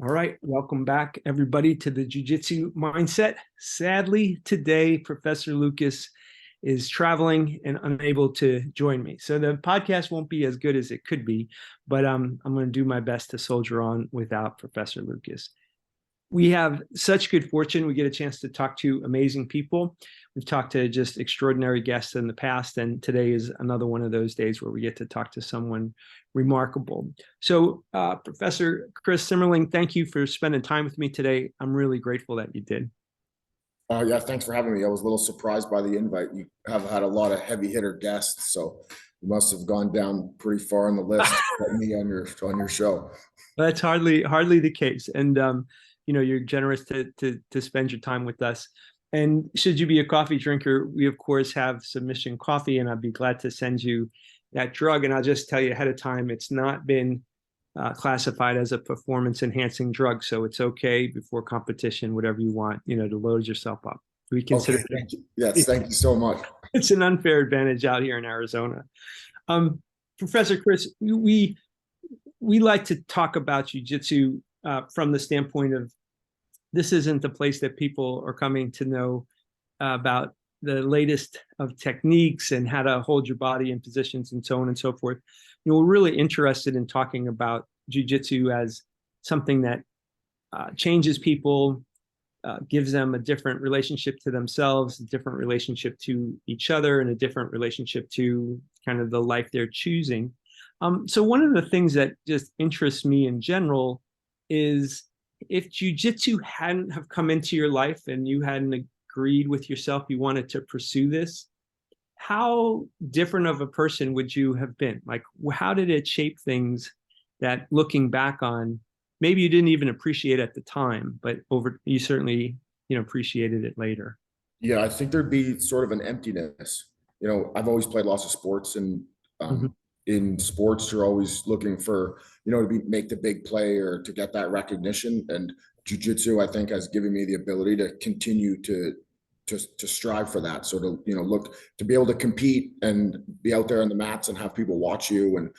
All right, welcome back, everybody, to the Jiu Jitsu Mindset. Sadly, today, Professor Lucas is traveling and unable to join me. So the podcast won't be as good as it could be, but I'm going to do my best to soldier on without Professor Lucas. We have such good fortune. We get a chance to talk to amazing people. We've talked to just extraordinary guests in the past, and today is another one of those days where we get to talk to someone remarkable. So, Professor Chris Simmerling, thank you for spending time with me today. I'm really grateful that you did. Yeah, thanks for having me. I was a little surprised by the invite. You have had a lot of heavy hitter guests, so you must have gone down pretty far on the list to get me on your show. That's hardly the case, and you're generous to spend your time with us. And should you be a coffee drinker, we of course have Submission Coffee, and I'd be glad to send you that drug. And I'll just tell you ahead of time, it's not been classified as a performance enhancing drug, so it's okay before competition, whatever you want, to load yourself up. We consider Okay, thank you. Yes, thank you so much. It's an unfair advantage out here in Arizona. Professor Chris, we like to talk about jiu-jitsu from the standpoint of this isn't the place that people are coming to know about the latest of techniques and how to hold your body in positions and so on and so forth. We're really interested in talking about jiu-jitsu as something that changes people, gives them a different relationship to themselves, a different relationship to each other, and a different relationship to kind of the life they're choosing. So one of the things that just interests me in general is if jiu-jitsu hadn't have come into your life and you hadn't agreed with yourself you wanted to pursue this, how different of a person would you have been? Like, how did it shape things that looking back on, maybe you didn't even appreciate at the time, but you certainly, appreciated it later? Yeah, I think there'd be sort of an emptiness. I've always played lots of sports, and in sports, you're always looking for, make the big play or to get that recognition. And jiu-jitsu, I think, has given me the ability to continue to strive for that. So to be able to compete and be out there on the mats and have people watch you and,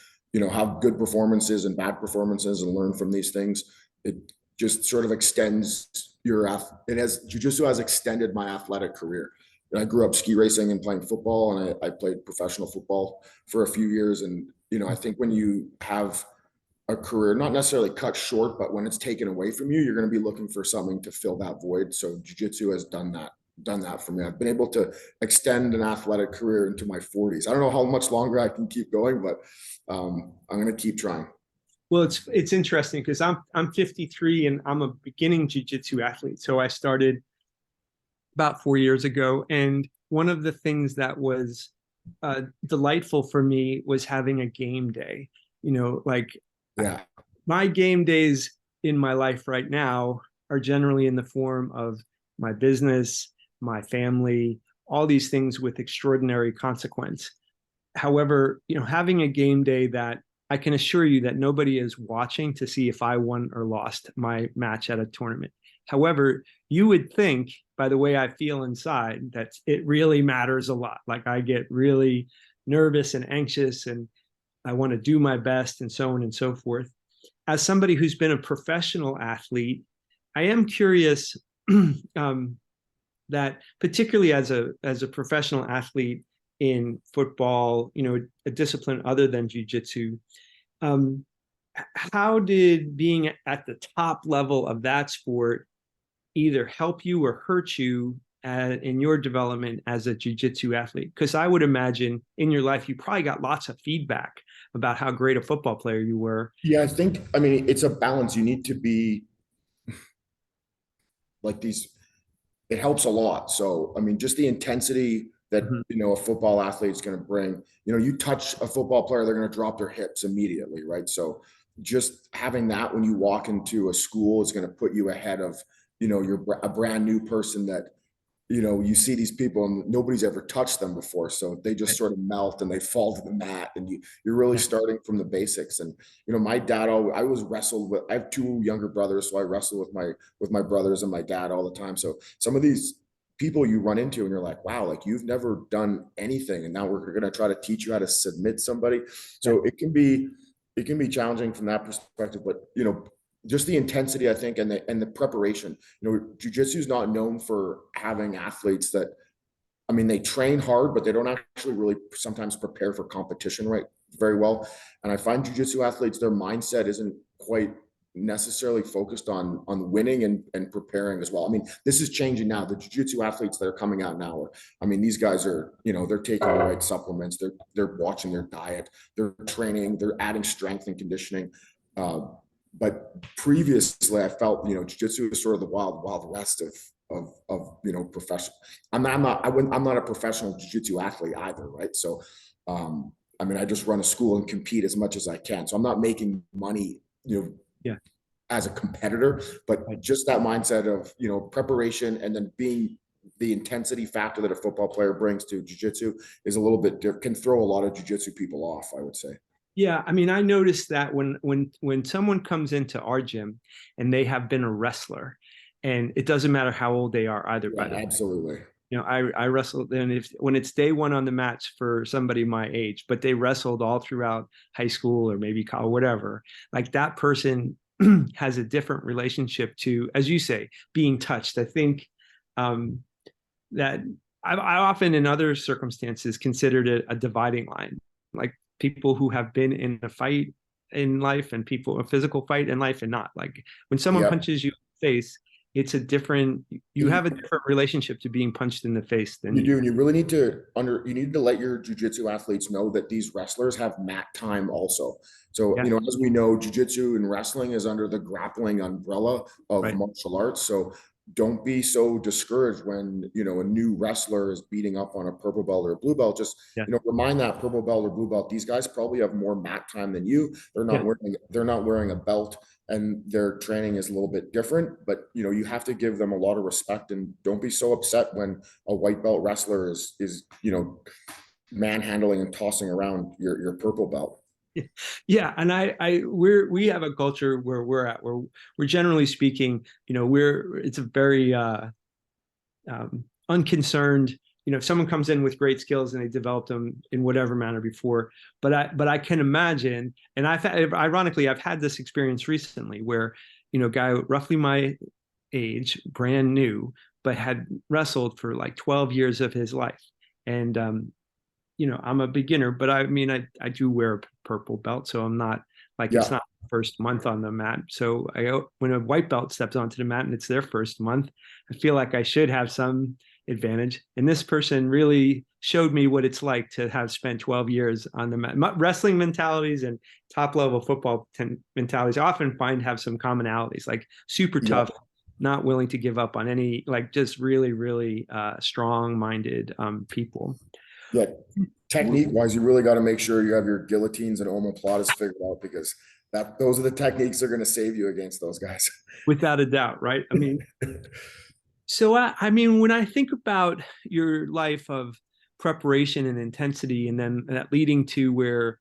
have good performances and bad performances and learn from these things. It just sort of extends jiu-jitsu has extended my athletic career. I grew up ski racing and playing football, and I played professional football for a few years. And, I think when you have a career, not necessarily cut short, but when it's taken away from you, you're going to be looking for something to fill that void. So jiu-jitsu has done that for me. I've been able to extend an athletic career into my 40s. I don't know how much longer I can keep going, but I'm going to keep trying. Well, it's interesting because I'm 53 and I'm a beginning jiu-jitsu athlete. So I started about 4 years ago. And one of the things that was delightful for me was having a game day. Yeah. My game days in my life right now are generally in the form of my business, my family, all these things with extraordinary consequence. However, having a game day that I can assure you that nobody is watching to see if I won or lost my match at a tournament. However, you would think by the way I feel inside that it really matters a lot. Like I get really nervous and anxious and I want to do my best and so on and so forth. As somebody who's been a professional athlete, I am curious that particularly as a professional athlete in football, a discipline other than jiu-jitsu, how did being at the top level of that sport either help you or hurt you in your development as a jiu-jitsu athlete? Because I would imagine in your life, you probably got lots of feedback about how great a football player you were. Yeah, I mean, it's a balance. You need to be like these, it helps a lot. So, I mean, just the intensity that, a football athlete is going to bring, you touch a football player, they're going to drop their hips immediately. Right. So just having that when you walk into a school is going to put you ahead of, you're a brand new person that, you see these people and nobody's ever touched them before. So they just sort of melt and they fall to the mat, and you're really starting from the basics. And, my dad, I was wrestled with, I have two younger brothers. So I wrestle with my brothers and my dad all the time. So some of these people you run into and you're like, wow, like you've never done anything. And now we're going to try to teach you how to submit somebody. So it can be challenging from that perspective, but just the intensity, I think, and the preparation. Jiu-jitsu is not known for having athletes that, I mean, they train hard, but they don't actually really sometimes prepare for competition very well. And I find jiu-jitsu athletes, their mindset isn't quite necessarily focused on winning and preparing as well. I mean, this is changing now. The jiu-jitsu athletes that are coming out now I mean, these guys are, they're taking the right supplements, they're watching their diet, they're training, they're adding strength and conditioning. But previously I felt, jiu-jitsu is sort of the wild west of professional. I'm not a professional jiu-jitsu athlete either, right? So I mean, I just run a school and compete as much as I can. So I'm not making money, Yeah. as a competitor, but just that mindset of, preparation, and then being the intensity factor that a football player brings to jiu-jitsu is a little bit different, can throw a lot of jiu-jitsu people off, I would say. Yeah, I mean, I noticed that when someone comes into our gym and they have been a wrestler, and it doesn't matter how old they are either, by the way. Absolutely. I wrestled, and when it's day one on the mats for somebody my age, but they wrestled all throughout high school or maybe college, whatever, like that person has a different relationship to, as you say, being touched. I think that I often in other circumstances considered it a dividing line, like people who have been in a fight in life and people a physical fight in life and not. Like when someone punches you in the face, it's a different, you have a different relationship to being punched in the face than you do. And you really need to you need to let your jiu-jitsu athletes know that these wrestlers have mat time also. So, as we know, jiu-jitsu and wrestling is under the grappling umbrella of martial arts. So don't be so discouraged when, a new wrestler is beating up on a purple belt or a blue belt. Just, remind that purple belt or blue belt, these guys probably have more mat time than you. They're not wearing a belt, and their training is a little bit different, but you have to give them a lot of respect, and don't be so upset when a white belt wrestler is manhandling and tossing around your purple belt. Yeah, and we have a culture where we're generally speaking, it's a very unconcerned. If someone comes in with great skills and they developed them in whatever manner before, but I can imagine, and ironically I've had this experience recently where guy roughly my age, brand new, but had wrestled for like 12 years of his life, and I'm a beginner, but I mean, I do wear a purple belt, so I'm not like, it's not the first month on the mat. So when a white belt steps onto the mat and it's their first month, I feel like I should have some advantage. And this person really showed me what it's like to have spent 12 years on the mat. Wrestling mentalities and top level football mentalities I often find have some commonalities, like super tough, not willing to give up on any, like just really, really strong minded people. Yeah, technique wise, you really got to make sure you have your guillotines and omoplatas figured out, because those are the techniques that are going to save you against those guys. Without a doubt, right? I mean, so I mean, when I think about your life of preparation and intensity, and then that leading to where,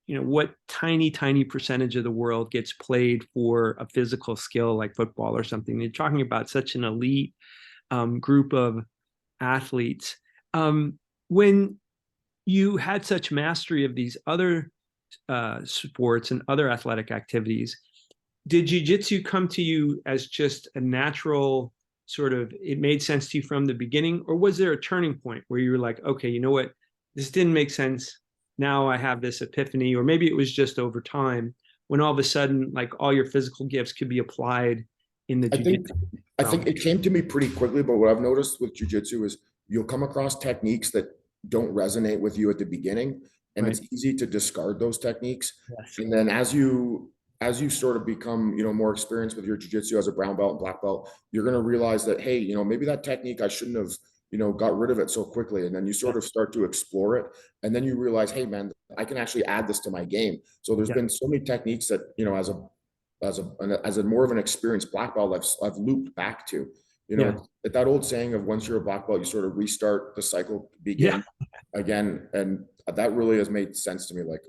what tiny percentage of the world gets played for a physical skill like football or something. You're talking about such an elite group of athletes. When you had such mastery of these other sports and other athletic activities, did jiu-jitsu come to you as just a natural sort of, it made sense to you from the beginning, or was there a turning point where you were like, okay, you know what, this didn't make sense, now I have this epiphany? Or maybe it was just over time when all of a sudden, like, all your physical gifts could be applied in the jiu-jitsu I think it came to me pretty quickly, but what I've noticed with jiu-jitsu is you'll come across techniques that don't resonate with you at the beginning, and it's easy to discard those techniques. And then as you sort of become, more experienced with your jiu-jitsu as a brown belt and black belt, you're going to realize that, hey, maybe that technique, I shouldn't have, got rid of it so quickly. And then you sort of start to explore it. And then you realize, hey man, I can actually add this to my game. So there's been so many techniques that, as a more of an experienced black belt, I've looped back to, that old saying of once you're a black belt, you sort of restart the cycle, begin again. And that really has made sense to me. Like,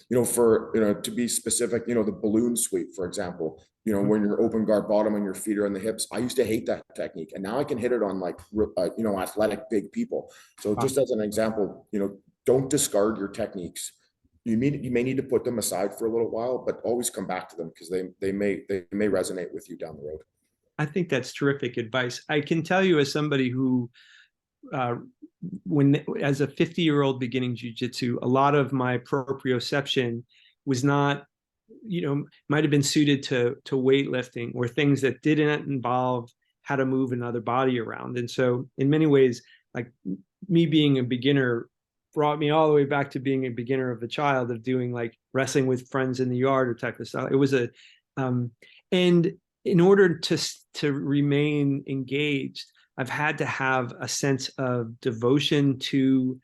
to be specific, the balloon sweep, for example, when you're open guard bottom and your feet are on the hips, I used to hate that technique. And now I can hit it on like, athletic big people. So just as an example, don't discard your techniques. you may need to put them aside for a little while, but always come back to them because they may resonate with you down the road. I think that's terrific advice. I can tell you, as somebody who, uh, as a 50-year-old beginning jujitsu, a lot of my proprioception was not, might have been suited to weightlifting or things that didn't involve how to move another body around. And so in many ways, like, me being a beginner brought me all the way back to being a beginner of a child, of doing like wrestling with friends in the yard or type of stuff. It was and in order to remain engaged, I've had to have a sense of devotion to,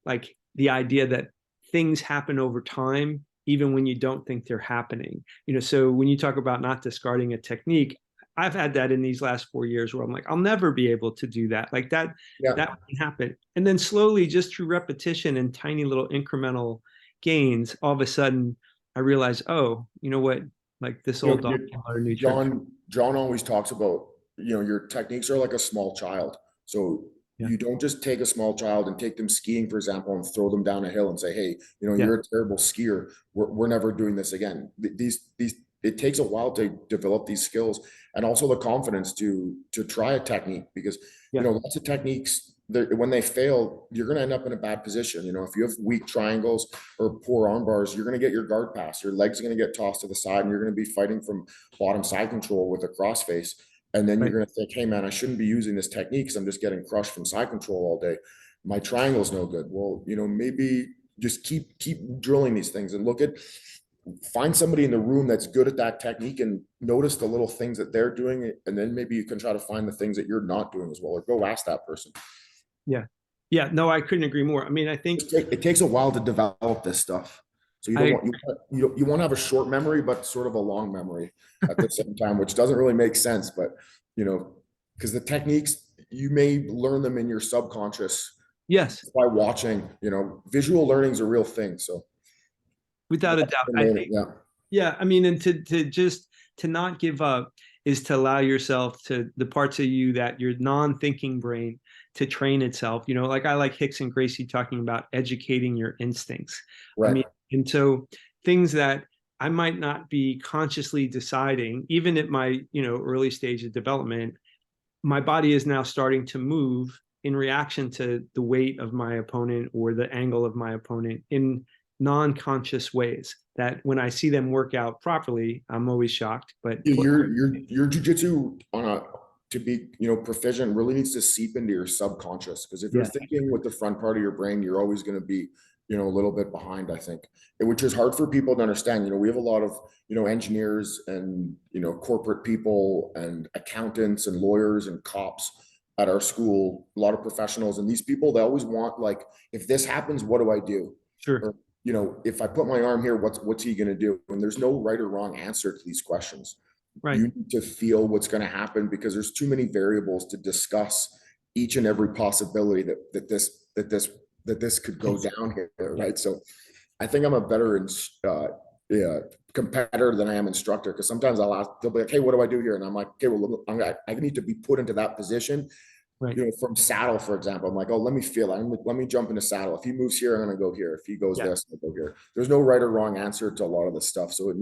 like, the idea that things happen over time, even when you don't think they're happening. So when you talk about not discarding a technique, I've had that in these last 4 years where I'm like, I'll never be able to do that. Like that Yeah. can happen. And then slowly, just through repetition and tiny little incremental gains, all of a sudden I realize, oh, you know what? Like, this old dog can learn a new trick. John always talks about, your techniques are like a small child. So Yeah. you don't just take a small child and take them skiing, for example, and throw them down a hill and say, hey, Yeah. you're a terrible skier. We're never doing this again. These it takes a while to develop these skills, and also the confidence to try a technique, because Yeah. lots of techniques that when they fail, you're going to end up in a bad position. If you have weak triangles or poor arm bars, you're going to get your guard pass. Your legs are going to get tossed to the side, and you're going to be fighting from bottom side control with a crossface. And then you're going to think, hey man, I shouldn't be using this technique because I'm just getting crushed from side control all day. My triangle's no good. Well, maybe just keep drilling these things and find somebody in the room that's good at that technique and notice the little things that they're doing. And then maybe you can try to find the things that you're not doing as well, or go ask that person. Yeah. Yeah. No, I couldn't agree more. I mean, I think it takes a while to develop this stuff. So you want to have a short memory, but sort of a long memory at the same time, which doesn't really make sense. But because the techniques, you may learn them in your subconscious. Yes, by watching. Visual learning is a real thing. So without a doubt, I think. Yeah. I mean, and to not give up is to allow yourself to, the parts of you that your non-thinking brain, to train itself. Like, I like Hicks and Gracie talking about educating your instincts. Right. I mean, and so things that I might not be consciously deciding, even at my, early stage of development, my body is now starting to move in reaction to the weight of my opponent or the angle of my opponent in non-conscious ways, that when I see them work out properly, I'm always shocked. But your jiu-jitsu to be proficient really needs to seep into your subconscious, because if you're thinking with the front part of your brain, you're always going to be a little bit behind, I think, which is hard for people to understand. We have a lot of engineers and corporate people and accountants and lawyers and cops at our school, a lot of professionals, and these people, they always want, like, if this happens, what do I do? Sure. Or, if I put my arm here, what's he going to do? And there's no right or wrong answer to these questions. Right. You need to feel what's going to happen, because there's too many variables to discuss each and every possibility that this could go down here, right? So I think I'm a better competitor than I am instructor, because sometimes they'll be like, hey, what do I do here? And I'm like, okay, well, I need to be put into that position. Right. From saddle, for example, I'm like, oh, let me feel it. Let me jump into saddle. If he moves here, I'm going to go here. If he goes this, I'll go here. There's no right or wrong answer to a lot of this stuff. So it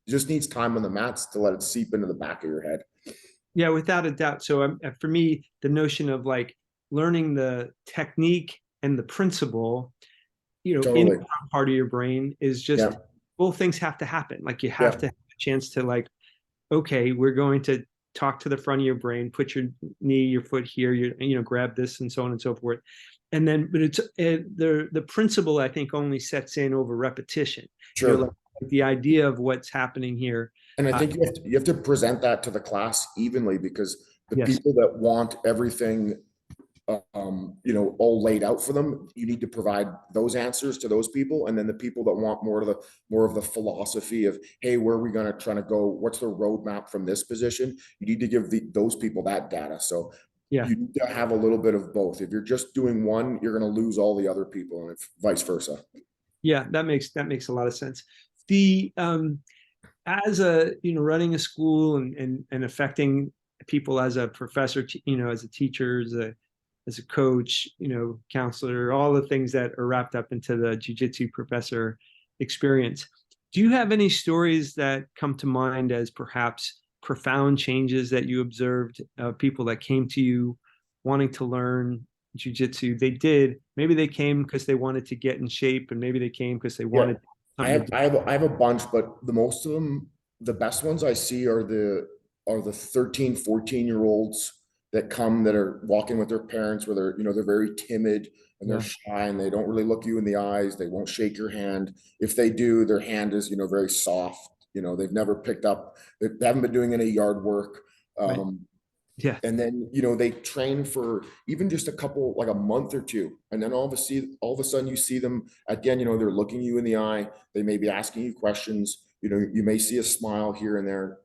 just needs time on the mats to let it seep into the back of your head. Yeah, without a doubt. So for me, the notion of, like, learning the technique and the principle, Totally. in the part of your brain is just, both things have to happen. Like, you have to have a chance to, like, okay, we're going to talk to the front of your brain, put your knee, your foot here, grab this, and so on and so forth. And then, but it's the principle, I think, only sets in over repetition. Sure. Like the idea of what's happening here. And I think you have to present that to the class evenly, because the people that want everything all laid out for them, you need to provide those answers to those people. And then the people that want more of the philosophy of, hey, where are we going to try to go? What's the roadmap from this position? You need to give those people that data. So you need to have a little bit of both. If you're just doing one, you're going to lose all the other people, and vice versa. Yeah, that makes a lot of sense. The as a running a school and affecting people as a professor, as a teacher, as a as a coach, counselor, all the things that are wrapped up into the jiu-jitsu professor experience. Do you have any stories that come to mind as perhaps profound changes that you observed, people that came to you wanting to learn jiu-jitsu? Maybe they came because they wanted to get in shape, and maybe they came because they Yeah. wanted I something to have do. I have a bunch, but the most of them, the best ones I see are the 13, 14-year olds that come that are walking with their parents where they're very timid and they're Yeah, shy and they don't really look you in the eyes. They won't shake your hand. If they do, their hand is, very soft. They've never picked up, they haven't been doing any yard work. right. Um, Yeah, and then they train for even just a couple, like a month or two, and then all of a sudden you see them again. They're looking you in the eye, they may be asking you questions, you may see a smile here and there.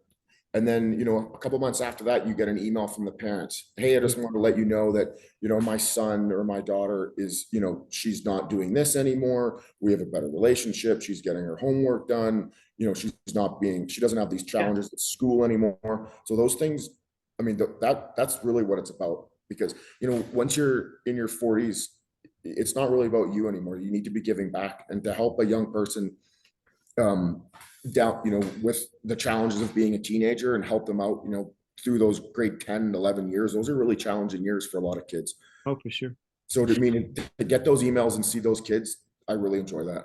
And then a couple months after that, you get an email from the parents: hey, I just want to let you know that my son or my daughter is, she's not doing this anymore, we have a better relationship, she's getting her homework done, she doesn't have these yeah, challenges at school anymore. So those things, I mean, that's really what it's about. Because once you're in your 40s, it's not really about you anymore. You need to be giving back, and to help a young person um down, with the challenges of being a teenager, and help them out, through those grade 10 and 11 years. Those are really challenging years for a lot of kids. oh, for sure. So to get those emails and see those kids, I really enjoy that.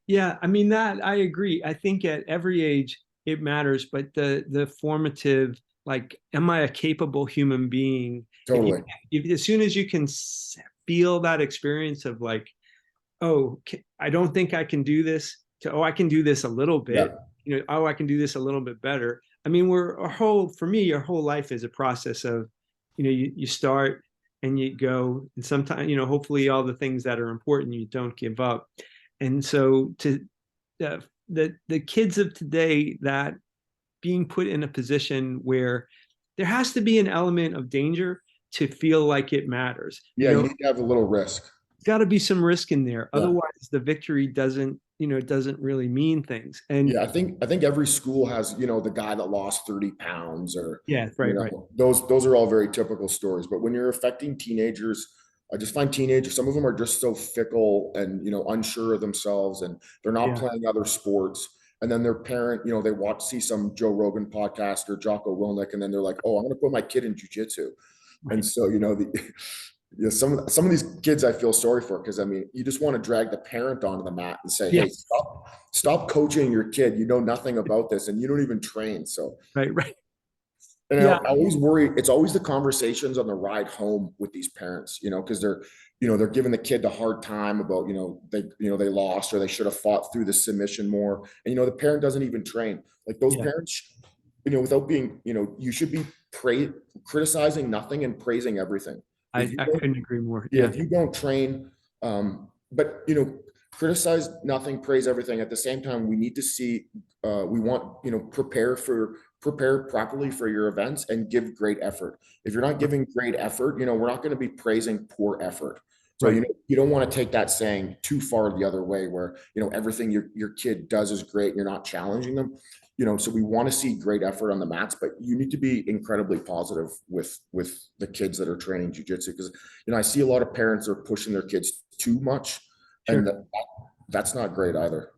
Yeah, I mean, that I agree. I think at every age it matters, but the formative, like, am I a capable human being? If you, Totally. as soon as you can feel that experience of like, oh, I don't think I can do this, to, oh, I can do this a little Yeah. bit, oh, I can do this a little bit better. I mean, for me, your whole life is a process of, you start and you go, and sometimes, hopefully all the things that are important, you don't give up. And so the kids of today, that being put in a position where there has to be an element of danger to feel like it matters. Yeah, you need to have a little risk. Got to be some risk in there. Yeah. Otherwise, the victory doesn't really mean things. And Yeah, I think every school has, the guy that lost 30 pounds, or, yeah, right, right. those are all very typical stories. But when you're affecting teenagers, I just find teenagers, some of them are just so fickle and, unsure of themselves, and they're not Yeah, playing other sports. And then their parent, they see some Joe Rogan podcast or Jocko Willink, and then they're like, oh, I'm going to put my kid in jujitsu. And right. so, some of these kids I feel sorry for, because I mean, you just want to drag the parent onto the mat and say, Yeah, hey, stop coaching your kid. You know nothing about this, and you don't even train. So, right, right. and I Yeah, always worry, it's always the conversations on the ride home with these parents, because they're giving the kid a hard time about, they lost, or they should have fought through the submission more. And, the parent doesn't even train. Like those yeah. parents, without being, you should be criticizing nothing and praising everything. If you I don't couldn't agree more. Yeah, Yeah, if you don't train, but criticize nothing, praise everything. At the same time, we need to see, we want, prepare properly for your events and give great effort. If you're not giving great effort, we're not going to be praising poor effort. So, right. you don't want to take that saying too far the other way, where, everything your kid does is great, and you're not challenging them. So we want to see great effort on the mats, but you need to be incredibly positive with the kids that are training jujitsu, because I see a lot of parents are pushing their kids too much, and Sure. that's not great either.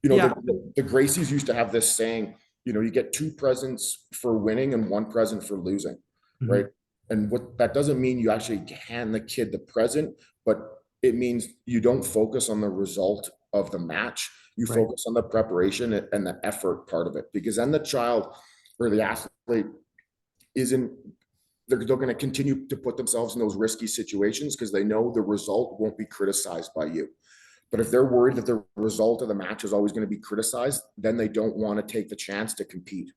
Yeah. The Gracies used to have this saying, you get two presents for winning and one present for losing, right? Mhm. And what that doesn't mean you actually hand the kid the present, but it means you don't focus on the result of the match. You Right. focus on the preparation and the effort part of it, because then the child or the athlete isn't, they're going to continue to put themselves in those risky situations because they know the result won't be criticized by you. But if they're worried that the result of the match is always going to be criticized, then they don't want to take the chance to compete.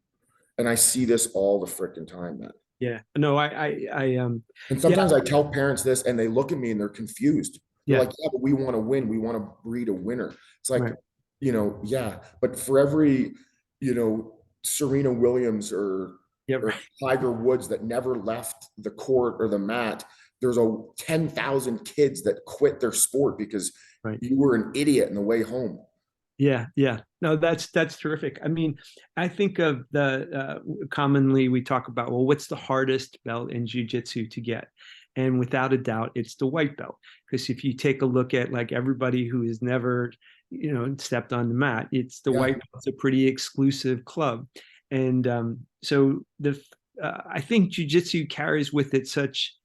And I see this all the freaking time, man. Yeah. No, And yeah, sometimes I tell parents this and they look at me and they're confused. They're yeah, like, yeah, but we want to win. We want to breed a winner. It's like, right. yeah, but for every, Serena Williams Yeah, or right. Tiger Woods that never left the court or the mat, there's 10,000 kids that quit their sport because Right. you were an idiot on the way home. Yeah, yeah. No, that's terrific. I mean, I think of commonly we talk about, well, what's the hardest belt in jiu-jitsu to get? And without a doubt, it's the white belt. Because if you take a look at like everybody who has never, stepped on the mat, it's the white belt. It's a pretty exclusive club. And so I think jiu-jitsu carries with it such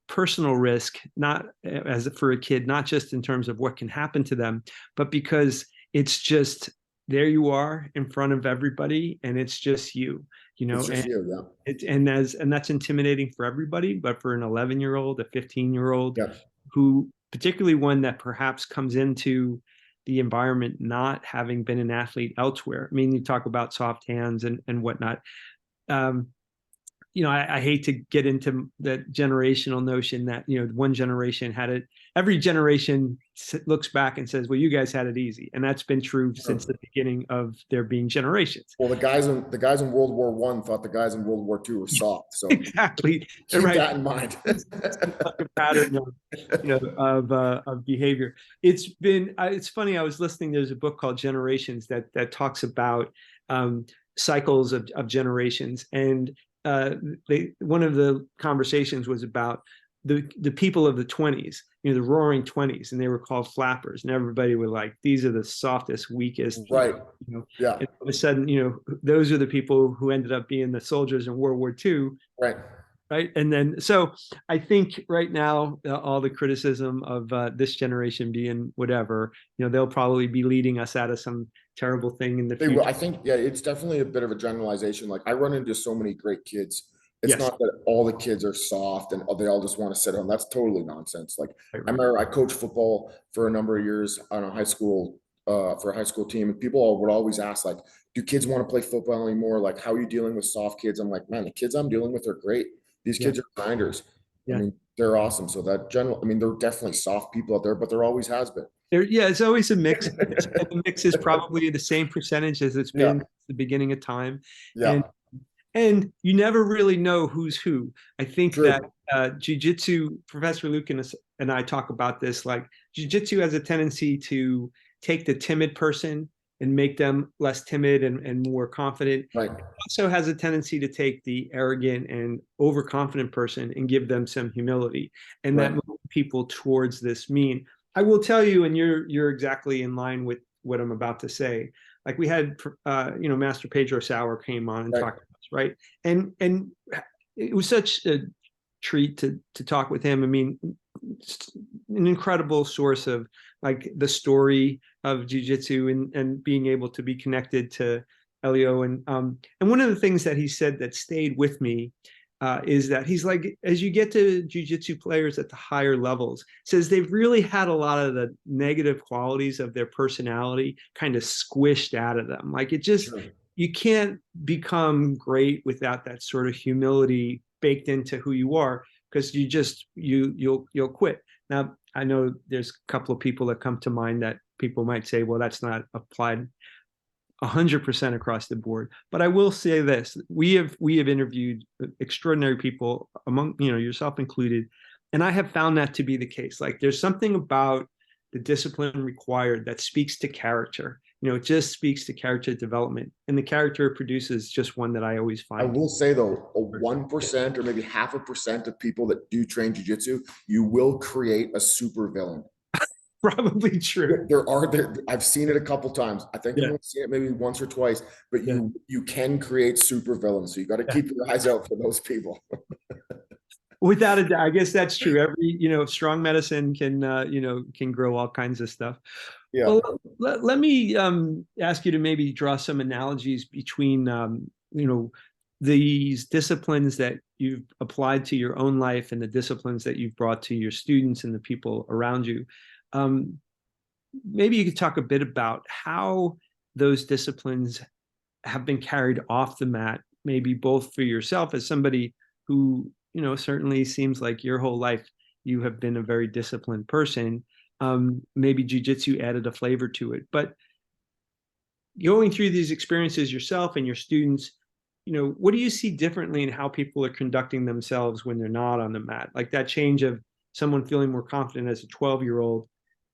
personal risk, not as for a kid, not just in terms of what can happen to them, but because it's just there you are in front of everybody, and it's just you, It's just and you, yeah. and that's intimidating for everybody, but for an 11-year-old, a 15-year-old, Yeah. who, particularly one that perhaps comes into the environment not having been an athlete elsewhere. I mean, you talk about soft hands and whatnot. I hate to get into that generational notion that, one generation had it. Every generation looks back and says, well, you guys had it easy. And that's been true since the beginning of there being generations. Well, the guys in World War I thought the guys in World War II were soft. So exactly. keep right. that in mind. It's like a pattern of behavior. It's funny. I was listening. There's a book called Generations that talks about cycles of generations. And one of the conversations was about the people of the 20s, the roaring 20s, and they were called flappers, and everybody was like, these are the softest, weakest, right. Yeah. And all of a sudden, those are the people who ended up being the soldiers in World War II. Right. And then, so I think right now, all the criticism of this generation being whatever, they'll probably be leading us out of some terrible thing in the future. I think, yeah, it's definitely a bit of a generalization. Like, I run into so many great kids. It's not that all the kids are soft and they all just want to sit home. That's totally nonsense. Like, I remember I coached football for a number of years on a high school, for a high school team. And people would always ask, like, do kids want to play football anymore? Like, how are you dealing with soft kids? I'm like, man, the kids I'm dealing with are great. These kids are grinders. I mean, they're awesome. So there are definitely soft people out there, but there always has been. It's always a mix. The mix is probably the same percentage as it's been since the beginning of time. And you never really know who's who. I think that jiu-jitsu, Professor Luke and I talk about this, like, jiu-jitsu has a tendency to take the timid person and make them less timid and more confident. Right. It also has a tendency to take the arrogant and overconfident person and give them some humility, and that moves people towards this mean. I will tell you, and you're exactly in line with what I'm about to say. Like, we had, Master Pedro Sauer came on and talked to us, right? And it was such a treat to talk with him. I mean, an incredible source of like the story of jiu-jitsu and being able to be connected to Elio. And one of the things that he said that stayed with me is that he's like, as you get to jiu-jitsu players at the higher levels, says they've really had a lot of the negative qualities of their personality kind of squished out of them. Like, it just, you can't become great without that sort of humility baked into who you are, because you'll quit. Now, I know there's a couple of people that come to mind that people might say, well, that's not applied 100% across the board. But I will say this: we have interviewed extraordinary people, among yourself included, and I have found that to be the case. Like, there's something about the discipline required that speaks to character. It just speaks to character development, and the character produces just one that I always find. I will say, though, a 1% or maybe 0.5% of people that do train jiu-jitsu, you will create a super villain. Probably true. I've seen it a couple times. I think I've only seen it maybe once or twice, but you can create super villains. So you got to keep your eyes out for those people. Without a doubt, I guess that's true. Every strong medicine can grow all kinds of stuff. Well, let me ask you to maybe draw some analogies between these disciplines that you've applied to your own life and the disciplines that you've brought to your students and the people around you. Maybe you could talk a bit about how those disciplines have been carried off the mat, maybe both for yourself as somebody who, certainly seems like your whole life you have been a very disciplined person. Maybe jiu-jitsu added a flavor to it, but going through these experiences yourself and your students, what do you see differently in how people are conducting themselves when they're not on the mat? Like, that change of someone feeling more confident as a 12-year-old,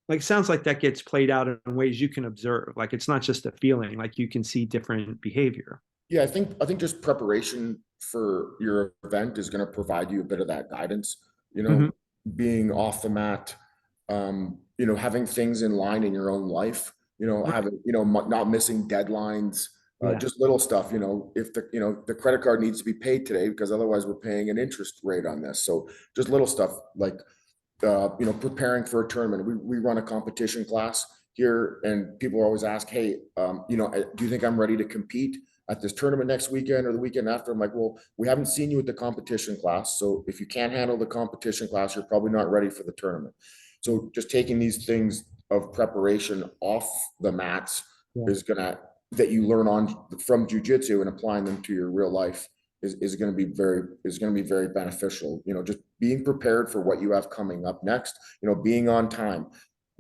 like, it sounds like that gets played out in ways you can observe. Like, it's not just a feeling, like you can see different behavior. Yeah, I think just preparation for your event is going to provide you a bit of that guidance, Mhm. being off the mat, having things in line in your own life, Right. having, not missing deadlines, Yeah. just little stuff, if the credit card needs to be paid today because otherwise we're paying an interest rate on this. So just little stuff like, preparing for a tournament. We run a competition class here, and people always ask, "Hey, do you think I'm ready to compete at this tournament next weekend or the weekend after?" I'm like, "Well, we haven't seen you at the competition class, so if you can't handle the competition class, you're probably not ready for the tournament." So just taking these things of preparation off the mats Yeah. is gonna that you learn on from jujitsu and applying them to your real life is going to be very beneficial. Just being prepared for what you have coming up next. Being on time.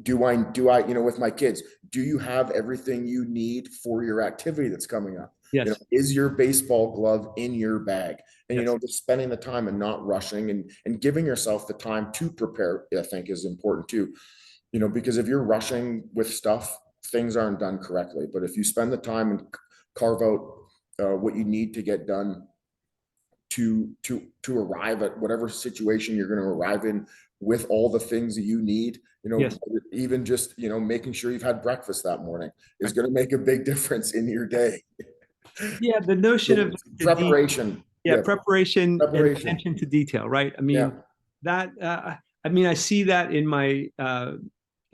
Do I with my kids? Do you have everything you need for your activity that's coming up? Yes. Is your baseball glove in your bag? And Yes. just spending the time and not rushing and giving yourself the time to prepare, I think, is important too. Because if you're rushing with stuff, things aren't done correctly. But if you spend the time and carve out what you need to get done to arrive at whatever situation you're going to arrive in with all the things that you need, Yes. even just, making sure you've had breakfast that morning is Right. going to make a big difference in your day. Yeah. The notion So of preparation. yeah, Yeah. preparation and Preparation. attention to detail, right? I Yeah. mean, that I mean, I see that in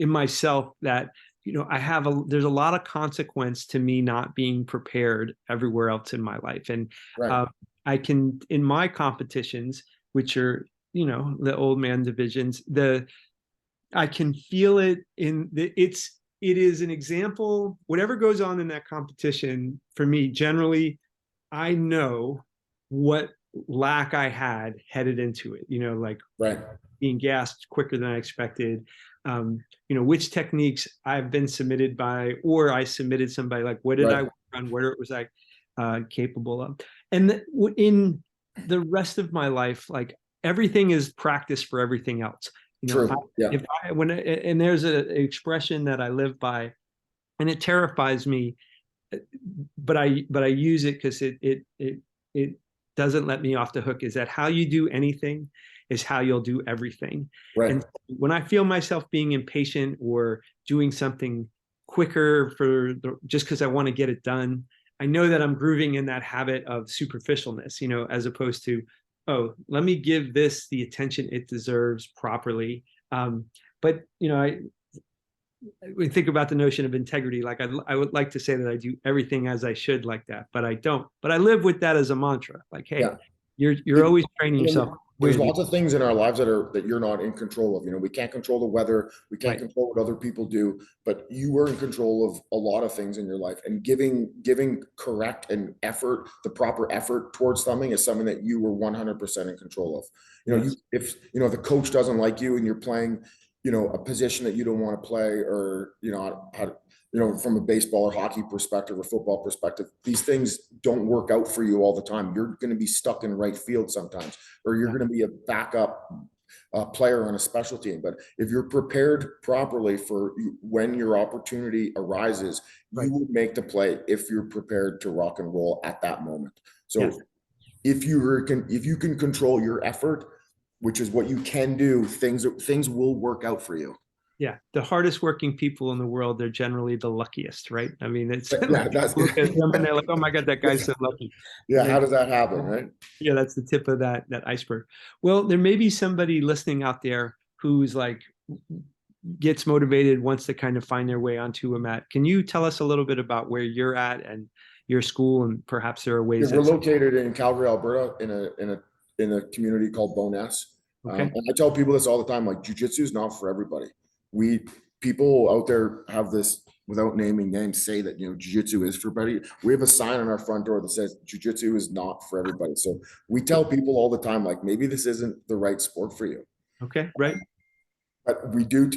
myself that there's a lot of consequence to me not being prepared everywhere else in my life. And Right. uh, I can, in my competitions, which are, the old man divisions, I can feel it it is an example, whatever goes on in that competition for me, generally, I know what lack I had headed into it, like Right. being gassed quicker than I expected. Which techniques I've been submitted by, or I submitted somebody, like what did Right. I work on, what was I capable of. And in the rest of my life, like everything is practice for everything else. True. Yeah. If I when and there's an expression that I live by, and it terrifies me, but I use it because it doesn't let me off the hook. Is that how you do anything is how you'll do everything. Right. And when I feel myself being impatient or doing something quicker just because I want to get it done, I know that I'm grooving in that habit of superficialness, as opposed to, oh, let me give this the attention it deserves properly. But we think about the notion of integrity. Like I would like to say that I do everything as I should, like that, but I don't. But I live with that as a mantra. Like, hey, Yeah. you're always training yourself. There's lots of things in our lives that you're not in control of. We can't control the weather, we can't Right. control what other people do, but you are in control of a lot of things in your life. And giving correct and the proper effort towards something is something that you were 100% in control of. Yes. If the coach doesn't like you and you're playing, a position that you don't want to play, or from a baseball or hockey perspective or football perspective, these things don't work out for you all the time. You're going to be stuck in right field sometimes, or you're Yeah. going to be a backup player on a special team. But if you're prepared properly for when your opportunity arises, Right. you will make the play if you're prepared to rock and roll at that moment. Yes. So if you can control your effort, which is what you can do, things will work out for you. Yeah. The hardest working people in the world, they're generally the luckiest, right? I mean, it's Yeah, like that's look at them and they're like, oh my God, that guy's so lucky. yeah. And How does that happen, right? yeah, that's the tip of that iceberg. Well, there may be somebody listening out there who's like gets motivated, wants to kind of find their way onto a mat. Can you tell us a little bit about where you're at and your school, and perhaps there are Yeah, ways we're that located in Calgary, Alberta, in a community called Boness. okay. And I tell people this all the time: like, jujitsu is not for everybody. We People out there have this, without naming names, say that jujitsu is for everybody. We have a sign on our front door that says jujitsu is not for everybody. So we tell people all the time, like, maybe this isn't the right sport for you. Okay, right, But we do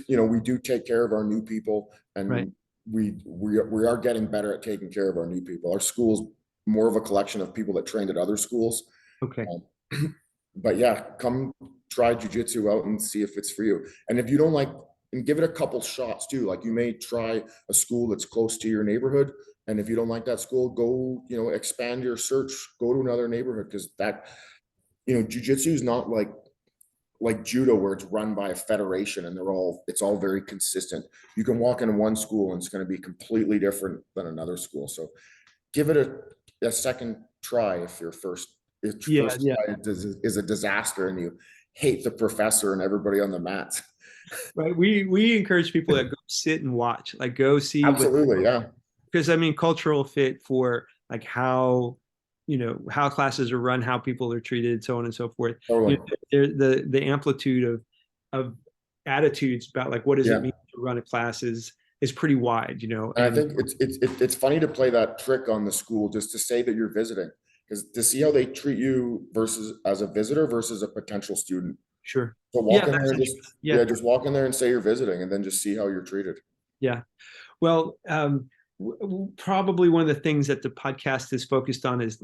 take care of our new people, right. and we are getting better at taking care of our new people. Our school's more of a collection of people that trained at other schools. Okay. But yeah, come try jujitsu out and see if it's for you. And if you don't like, and give it a couple shots too. Like, you may try a school that's close to your neighborhood, And if you don't like that school, go, expand your search, go to another neighborhood, because that, jujitsu is not like judo where it's run by a federation and it's all very consistent. You can walk into one school and it's going to be completely different than another school. So give it a second try if Yeah, first yeah. try is a disaster and you hate the professor and everybody on the mats. Right. We encourage people that go sit and watch, like go see what, Absolutely, yeah. because I mean, cultural fit for like how, how classes are run, how people are treated, so on and so forth. Totally. The amplitude of attitudes about like what does it Yeah. mean to run a class is pretty wide, And I and think it's funny to play that trick on the school just to say that you're visiting, because to see how they treat you versus as a visitor versus a potential student. sure. So Yeah, walk in there that's and just yeah, just walk in there and say you're visiting, and then just see how you're treated. yeah. Well, probably one of the things that the podcast is focused on is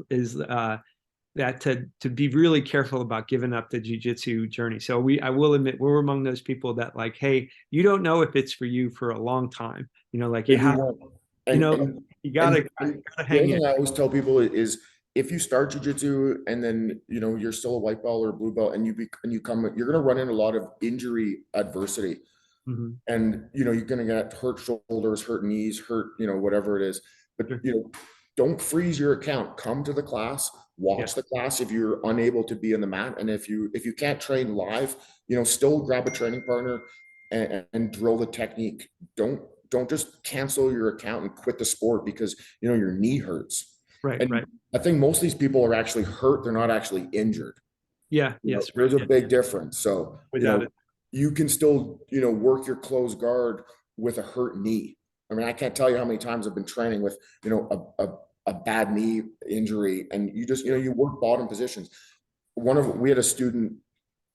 that to be really careful about giving up the jujitsu journey. So I will admit we're among those people that like, hey, you don't know if it's for you for a long time. Like you Yeah, you have, won't. you And know, and you and, gotta and the other hang in. thing I always tell people is if you start jujitsu and then you're still a white belt or a blue belt and you're gonna run into a lot of injury adversity. Mhm. And you're gonna get hurt shoulders, hurt knees, hurt, whatever it is. But Sure. don't freeze your account. Come to the class, Yeah, watch the class if you're unable to be in the mat. And if you can't train live, still grab a training partner and drill the technique. Don't just cancel your account and quit the sport because your knee hurts. right, And right. I think most of these people are actually hurt, they're not actually injured. Yeah, yes, right. There's a Yeah, big difference. So, without it. you can still, work your closed guard with a hurt knee. I mean, I can't tell you how many times I've been training with, a bad knee injury, and you just, you work bottom positions. We had a student,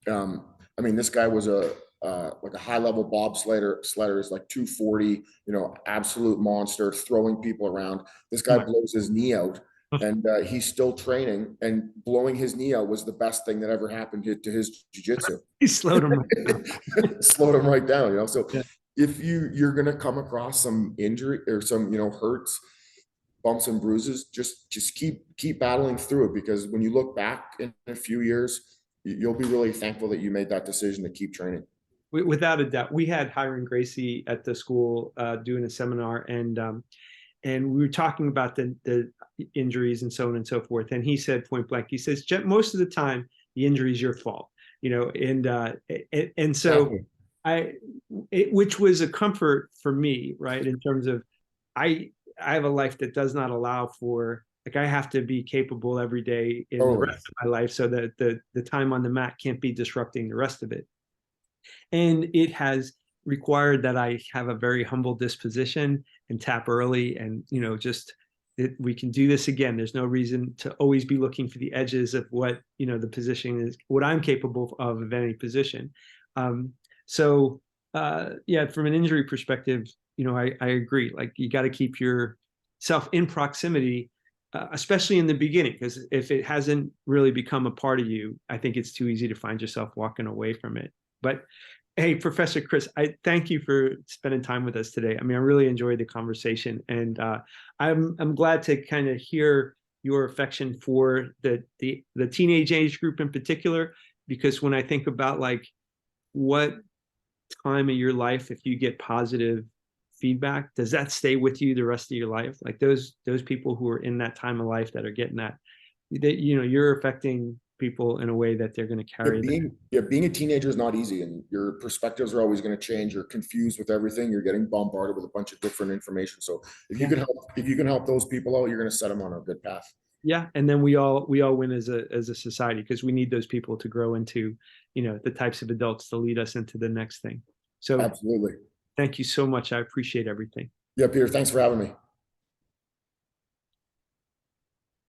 I mean, this guy was like a high level sledder is like 240, absolute monster, throwing people around. This guy blows his knee out, and he's still training, and blowing his knee out was the best thing that ever happened to his jiu-jitsu. He slowed him. Slowed him right down, so Yeah. if you're going to come across some injury or some hurts, bumps and bruises, just keep battling through it, because when you look back in a few years, you'll be really thankful that you made that decision to keep training. Without a doubt. We had Hiram Gracie at the school doing a seminar, and we were talking about the injuries and so on and so forth. And he said point blank, he says, most of the time the injury is your fault, and so which was a comfort for me, right? In terms of I have a life that does not allow for, like, I have to be capable every day in the Totally. rest of my life so that the time on the mat can't be disrupting the rest of it. And it has required that I have a very humble disposition and tap early, and just we can do this again. There's no reason to always be looking for the edges of what the position is, what I'm capable of any position. So yeah, from an injury perspective, I agree. Like, you got to keep yourself in proximity, especially in the beginning, because if it hasn't really become a part of you, I think it's too easy to find yourself walking away from it. But hey, Professor Chris, I thank you for spending time with us today. I mean, I really enjoyed the conversation, and I'm glad to kind of hear your affection for the teenage age group in particular, because when I think about like what time of your life, if you get positive feedback, does that stay with you the rest of your life? Like those people who are in that time of life that are getting that you're affecting people in a way that they're going to carry being a teenager is not easy, and your perspectives are always going to change. You're confused with everything. You're getting bombarded with a bunch of different information. So if you can help those people out, you're going to set them on a good path. Yeah, and then we all win as a society, because we need those people to grow into the types of adults to lead us into the next thing. So Absolutely. thank you so much. I appreciate everything. Yeah, Peter, thanks for having me.